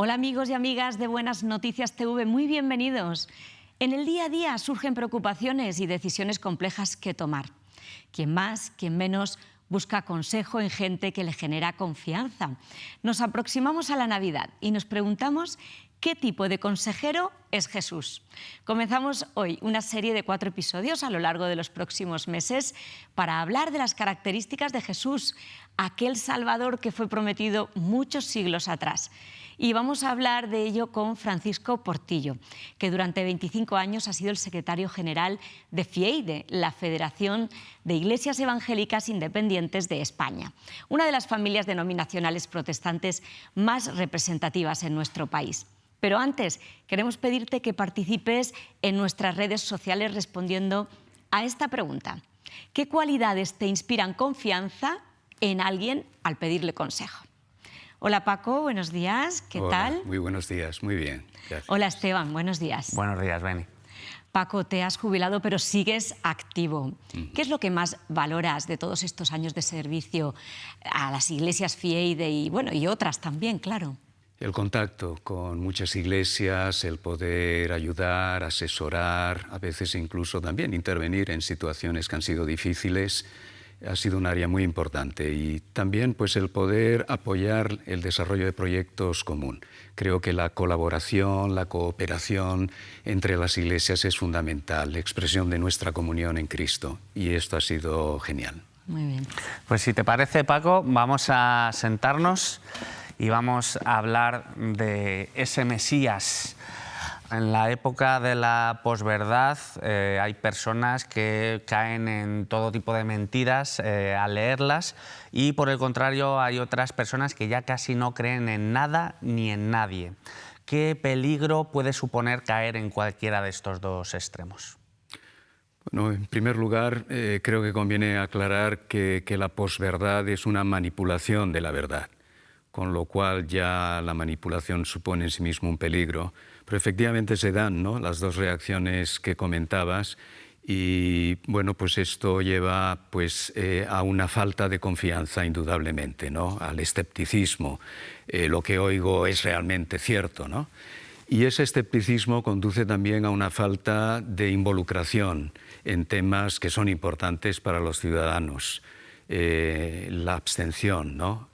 Hola amigos y amigas de Buenas Noticias TV, muy bienvenidos. En el día a día surgen preocupaciones y decisiones complejas que tomar. Quien más, quien menos, busca consejo en gente que le genera confianza. Nos aproximamos a la Navidad y nos preguntamos qué tipo de consejero es Jesús. Comenzamos hoy una serie de 4 episodios a lo largo de los próximos meses para hablar de las características de Jesús, aquel Salvador que fue prometido muchos siglos atrás. Y vamos a hablar de ello con Francisco Portillo, que durante 25 años ha sido el secretario general de FIEIDE, la Federación de Iglesias Evangélicas Independientes de España, una de las familias denominacionales protestantes más representativas en nuestro país. Pero antes, queremos pedirte que participes en nuestras redes sociales respondiendo a esta pregunta. ¿Qué cualidades te inspiran confianza en alguien al pedirle consejo? Hola Paco, buenos días, ¿qué tal? Muy buenos días, muy bien, gracias. Hola Esteban, buenos días. Buenos días, Beni. Paco, te has jubilado pero sigues activo. ¿Qué es lo que más valoras de todos estos años de servicio a las iglesias FIEIDE y otras también, claro? El contacto con muchas iglesias, el poder ayudar, asesorar, a veces incluso también intervenir en situaciones que han sido difíciles, ha sido un área muy importante. Y también pues, el poder apoyar el desarrollo de proyectos común. Creo que la colaboración, la cooperación entre las iglesias es fundamental, la expresión de nuestra comunión en Cristo. Y esto ha sido genial. Muy bien. Pues si te parece, Paco, vamos a sentarnos y vamos a hablar de ese Mesías. En la época de la posverdad hay personas que caen en todo tipo de mentiras al leerlas y por el contrario hay otras personas que ya casi no creen en nada ni en nadie. ¿Qué peligro puede suponer caer en cualquiera de estos dos extremos? Bueno, en primer lugar, creo que conviene aclarar que la posverdad es una manipulación de la verdad, con lo cual ya la manipulación supone en sí mismo un peligro. Pero efectivamente se dan, ¿no?, las dos reacciones que comentabas y bueno, pues esto lleva pues, a una falta de confianza indudablemente, ¿no?, al escepticismo. Lo que oigo es realmente cierto, ¿no? Y ese escepticismo conduce también a una falta de involucración en temas que son importantes para los ciudadanos. La abstención, ¿no?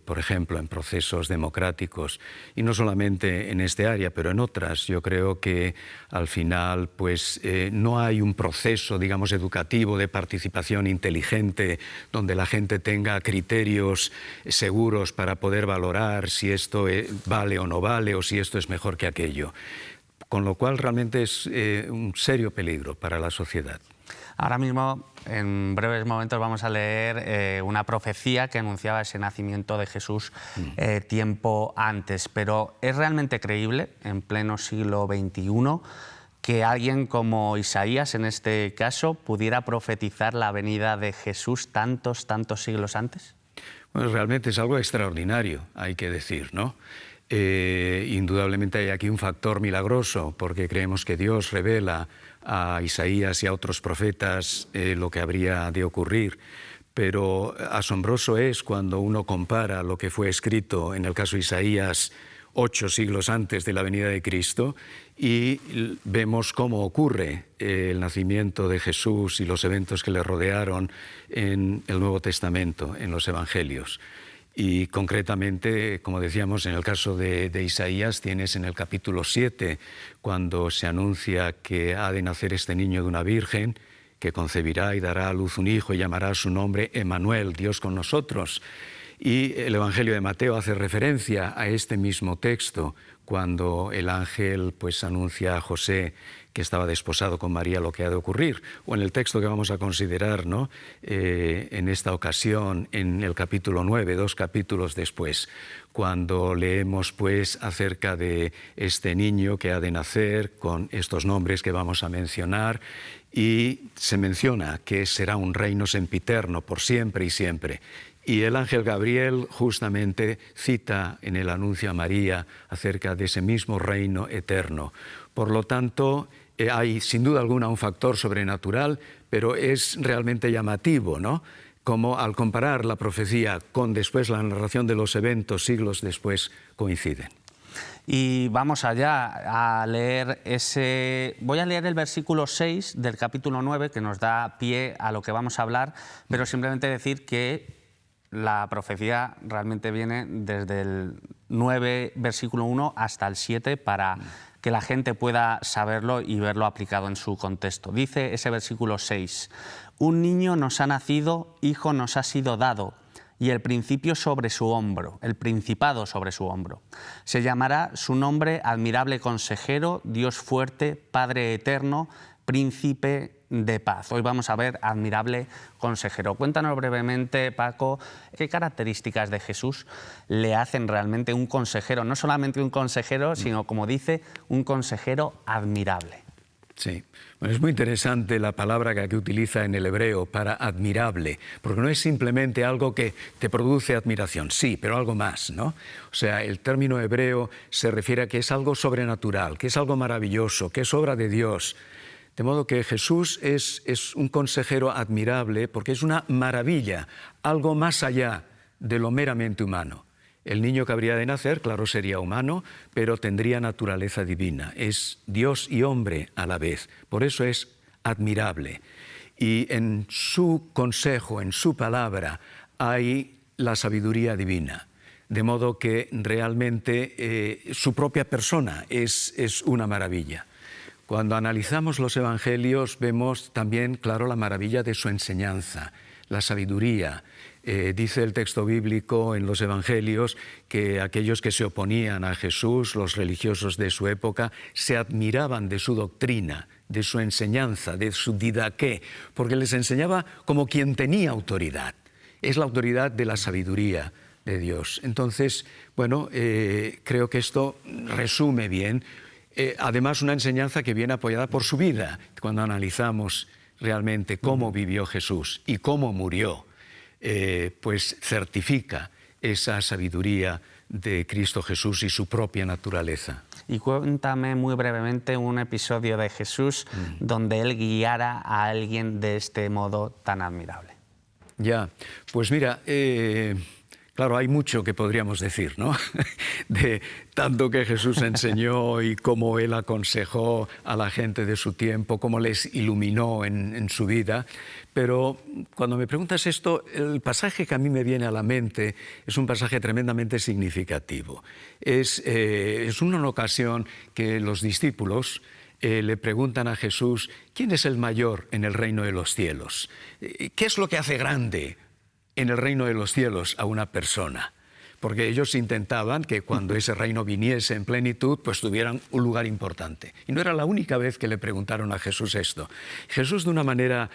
Por ejemplo, en procesos democráticos, y no solamente en este área, pero en otras. Yo creo que al final pues, no hay un proceso, digamos, educativo de participación inteligente donde la gente tenga criterios seguros para poder valorar si esto vale o no vale o si esto es mejor que aquello. Con lo cual realmente es un serio peligro para la sociedad. Ahora mismo, en breves momentos, vamos a leer una profecía que anunciaba ese nacimiento de Jesús tiempo antes. Pero ¿es realmente creíble, en pleno siglo XXI, que alguien como Isaías, en este caso, pudiera profetizar la venida de Jesús tantos siglos antes? Bueno, realmente es algo extraordinario, hay que decir, ¿no? Indudablemente hay aquí un factor milagroso, porque creemos que Dios revela a Isaías y a otros profetas lo que habría de ocurrir. Pero asombroso es cuando uno compara lo que fue escrito, en el caso de Isaías, 8 siglos antes de la venida de Cristo, y vemos cómo ocurre el nacimiento de Jesús y los eventos que le rodearon en el Nuevo Testamento, en los Evangelios. Y concretamente, como decíamos, en el caso de Isaías, tienes en el capítulo 7, cuando se anuncia que ha de nacer este niño de una virgen, que concebirá y dará a luz un hijo y llamará su nombre Emmanuel, Dios con nosotros. Y el Evangelio de Mateo hace referencia a este mismo texto, cuando el ángel pues, anuncia a José que estaba desposado con María lo que ha de ocurrir. O en el texto que vamos a considerar, ¿no?, en esta ocasión, en el capítulo 9, 2 capítulos después, cuando leemos pues, acerca de este niño que ha de nacer con estos nombres que vamos a mencionar, y se menciona que será un reino sempiterno por siempre y siempre. Y el ángel Gabriel justamente cita en el anuncio a María acerca de ese mismo reino eterno. Por lo tanto, hay sin duda alguna un factor sobrenatural, pero es realmente llamativo, ¿no?, como al comparar la profecía con después la narración de los eventos siglos después coinciden. Y vamos allá a leer Voy a leer el versículo 6 del capítulo 9, que nos da pie a lo que vamos a hablar, pero simplemente decir que la profecía realmente viene desde el 9, versículo 1, hasta el 7, para que la gente pueda saberlo y verlo aplicado en su contexto. Dice ese versículo 6, un niño nos ha nacido, hijo nos ha sido dado, y el principio sobre su hombro, el principado sobre su hombro. Se llamará su nombre Admirable Consejero, Dios Fuerte, Padre Eterno, Príncipe de Paz. Hoy vamos a ver Admirable Consejero. Cuéntanos brevemente, Paco, qué características de Jesús le hacen realmente un consejero, no solamente un consejero, sino, como dice, un consejero admirable. Sí, bueno, es muy interesante la palabra que aquí utiliza en el hebreo para admirable, porque no es simplemente algo que te produce admiración, sí, pero algo más, ¿no? O sea, el término hebreo se refiere a que es algo sobrenatural, que es algo maravilloso, que es obra de Dios. De modo que Jesús es un consejero admirable porque es una maravilla, algo más allá de lo meramente humano. El niño que habría de nacer, claro, sería humano, pero tendría naturaleza divina. Es Dios y hombre a la vez. Por eso es admirable. Y en su consejo, en su palabra, hay la sabiduría divina. De modo que realmente su propia persona es una maravilla. Cuando analizamos los evangelios vemos también, claro, la maravilla de su enseñanza, la sabiduría. Dice el texto bíblico en los evangelios que aquellos que se oponían a Jesús, los religiosos de su época, se admiraban de su doctrina, de su enseñanza, de su didaqué, porque les enseñaba como quien tenía autoridad. Es la autoridad de la sabiduría de Dios. Entonces, bueno, creo que esto resume bien. Además, una enseñanza que viene apoyada por su vida, cuando analizamos realmente cómo vivió Jesús y cómo murió, pues certifica esa sabiduría de Cristo Jesús y su propia naturaleza. Y cuéntame muy brevemente un episodio de Jesús donde Él guiara a alguien de este modo tan admirable. Ya, pues mira, claro, hay mucho que podríamos decir, ¿no? De tanto que Jesús enseñó y cómo Él aconsejó a la gente de su tiempo, cómo les iluminó en su vida. Pero cuando me preguntas esto, el pasaje que a mí me viene a la mente es un pasaje tremendamente significativo. Es una ocasión que los discípulos le preguntan a Jesús, ¿quién es el mayor en el reino de los cielos? ¿Qué es lo que hace grande en el reino de los cielos a una persona? Porque ellos intentaban que cuando ese reino viniese en plenitud, pues tuvieran un lugar importante. Y no era la única vez que le preguntaron a Jesús esto. Jesús, de una manera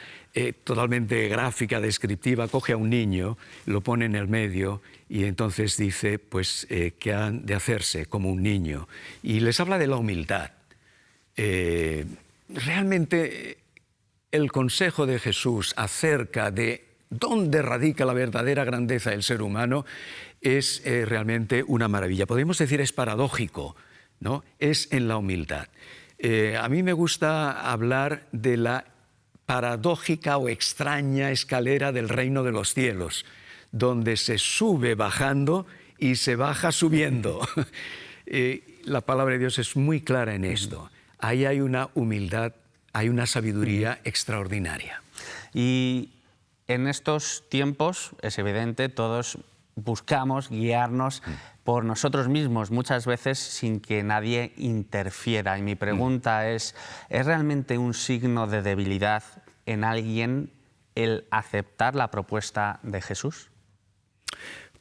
totalmente gráfica, descriptiva, coge a un niño, lo pone en el medio y entonces dice pues, que han de hacerse como un niño. Y les habla de la humildad. Realmente el consejo de Jesús acerca de dónde radica la verdadera grandeza del ser humano es realmente una maravilla. Podemos decir es paradójico, ¿no? Es en la humildad. A mí me gusta hablar de la paradójica o extraña escalera del reino de los cielos, donde se sube bajando y se baja subiendo. La palabra de Dios es muy clara en esto. Ahí hay una humildad, hay una sabiduría extraordinaria. Y en estos tiempos, es evidente, todos buscamos guiarnos por nosotros mismos, muchas veces sin que nadie interfiera. Y mi pregunta ¿es realmente un signo de debilidad en alguien el aceptar la propuesta de Jesús?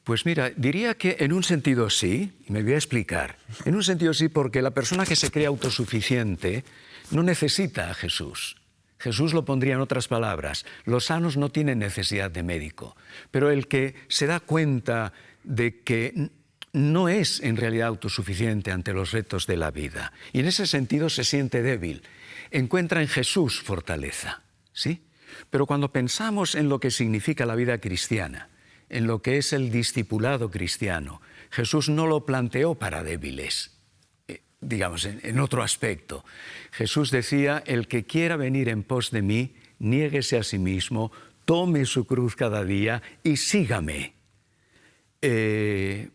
Pues mira, diría que en un sentido sí, y me voy a explicar. En un sentido sí, porque la persona que se cree autosuficiente no necesita a Jesús. Jesús lo pondría en otras palabras, los sanos no tienen necesidad de médico, pero el que se da cuenta de que no es en realidad autosuficiente ante los retos de la vida y en ese sentido se siente débil, encuentra en Jesús fortaleza, ¿sí? Pero cuando pensamos en lo que significa la vida cristiana, en lo que es el discipulado cristiano, Jesús no lo planteó para débiles. Digamos, en otro aspecto. Jesús decía, el que quiera venir en pos de mí, niéguese a sí mismo, tome su cruz cada día y sígame.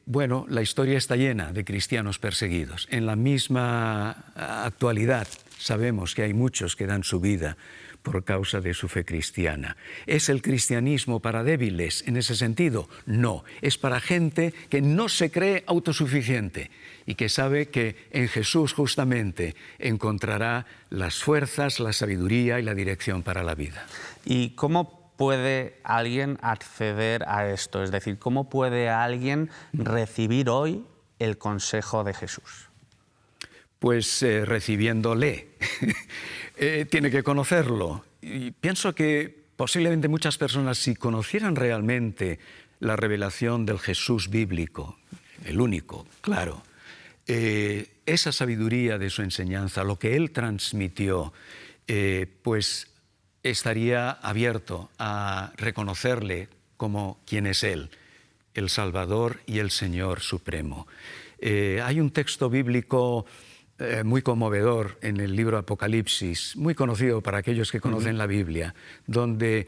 Bueno, la historia está llena de cristianos perseguidos. En la misma actualidad sabemos que hay muchos que dan su vida por causa de su fe cristiana. ¿Es el cristianismo para débiles en ese sentido? No, es para gente que no se cree autosuficiente y que sabe que en Jesús justamente encontrará las fuerzas, la sabiduría y la dirección para la vida. ¿Y cómo puede alguien acceder a esto? Es decir, ¿cómo puede alguien recibir hoy el consejo de Jesús? Pues recibiéndole. Tiene que conocerlo. Y pienso que posiblemente muchas personas, si conocieran realmente la revelación del Jesús bíblico, el único, claro, esa sabiduría de su enseñanza, lo que él transmitió, pues estaría abierto a reconocerle como quien es él, el Salvador y el Señor Supremo. Hay un texto bíblico muy conmovedor en el libro Apocalipsis, muy conocido para aquellos que conocen la Biblia, donde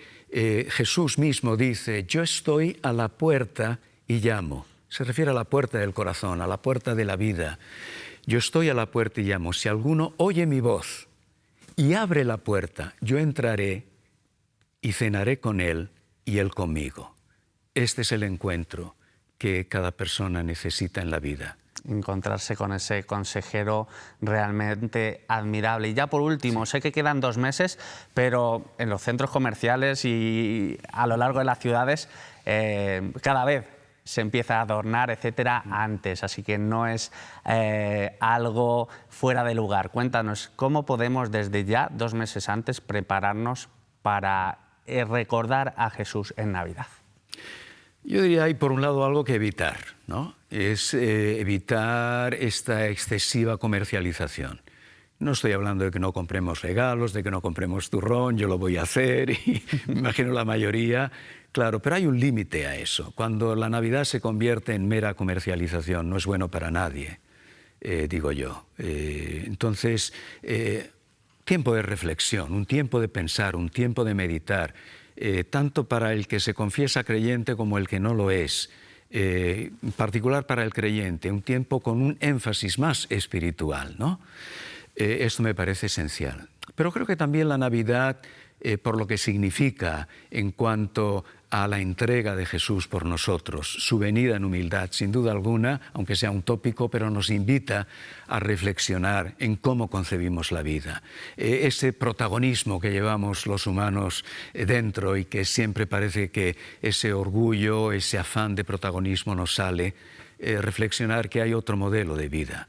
Jesús mismo dice: yo estoy a la puerta y llamo. Se refiere a la puerta del corazón, a la puerta de la vida. Yo estoy a la puerta y llamo. Si alguno oye mi voz y abre la puerta, yo entraré y cenaré con él y él conmigo. Este es el encuentro que cada persona necesita en la vida. Encontrarse con ese consejero realmente admirable. Y ya por último, sé que quedan 2 meses, pero en los centros comerciales y a lo largo de las ciudades cada vez se empieza a adornar, etcétera, antes, así que no es algo fuera de lugar. Cuéntanos, ¿cómo podemos desde ya, 2 meses antes, prepararnos para recordar a Jesús en Navidad? Yo diría, hay por un lado algo que evitar, ¿no? Es evitar esta excesiva comercialización. No estoy hablando de que no compremos regalos, de que no compremos turrón, yo lo voy a hacer y me imagino la mayoría, claro, pero hay un límite a eso. Cuando la Navidad se convierte en mera comercialización, no es bueno para nadie, digo yo. Entonces, tiempo de reflexión, un tiempo de pensar, un tiempo de meditar, tanto para el que se confiesa creyente como el que no lo es, en particular para el creyente, un tiempo con un énfasis más espiritual, ¿no? Esto me parece esencial. Pero creo que también la Navidad, por lo que significa en cuanto a la entrega de Jesús por nosotros, su venida en humildad, sin duda alguna, aunque sea un tópico, pero nos invita a reflexionar en cómo concebimos la vida. Ese protagonismo que llevamos los humanos dentro y que siempre parece que ese orgullo, ese afán de protagonismo nos sale, reflexionar que hay otro modelo de vida,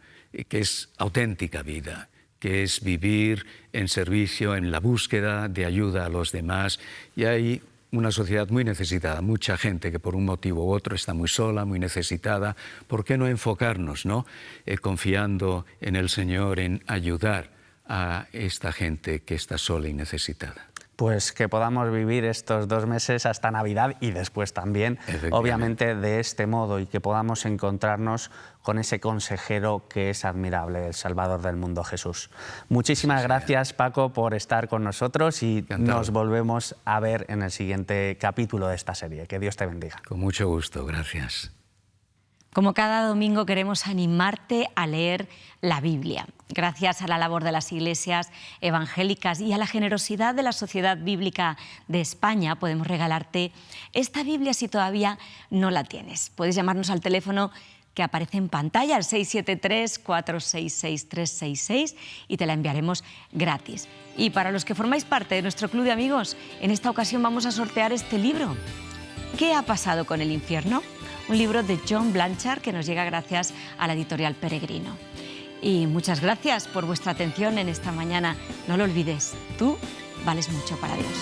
que es auténtica vida, que es vivir en servicio, en la búsqueda de ayuda a los demás. Y hay una sociedad muy necesitada, mucha gente que por un motivo u otro está muy sola, muy necesitada. ¿Por qué no enfocarnos, ¿no? Confiando en el Señor, en ayudar a esta gente que está sola y necesitada? Pues que podamos vivir estos 2 meses hasta Navidad y después también, obviamente, de este modo, y que podamos encontrarnos con ese consejero que es admirable, el Salvador del mundo, Jesús. Muchísimas gracias, Paco, por estar con nosotros y nos volvemos a ver en el siguiente capítulo de esta serie. Que Dios te bendiga. Con mucho gusto, gracias. Como cada domingo queremos animarte a leer la Biblia. Gracias a la labor de las iglesias evangélicas y a la generosidad de la Sociedad Bíblica de España podemos regalarte esta Biblia si todavía no la tienes. Puedes llamarnos al teléfono que aparece en pantalla, al 673-466-366, y te la enviaremos gratis. Y para los que formáis parte de nuestro club de amigos, en esta ocasión vamos a sortear este libro. ¿Qué ha pasado con el infierno? Un libro de John Blanchard que nos llega gracias a la editorial Peregrino. Y muchas gracias por vuestra atención en esta mañana. No lo olvides, tú vales mucho para Dios.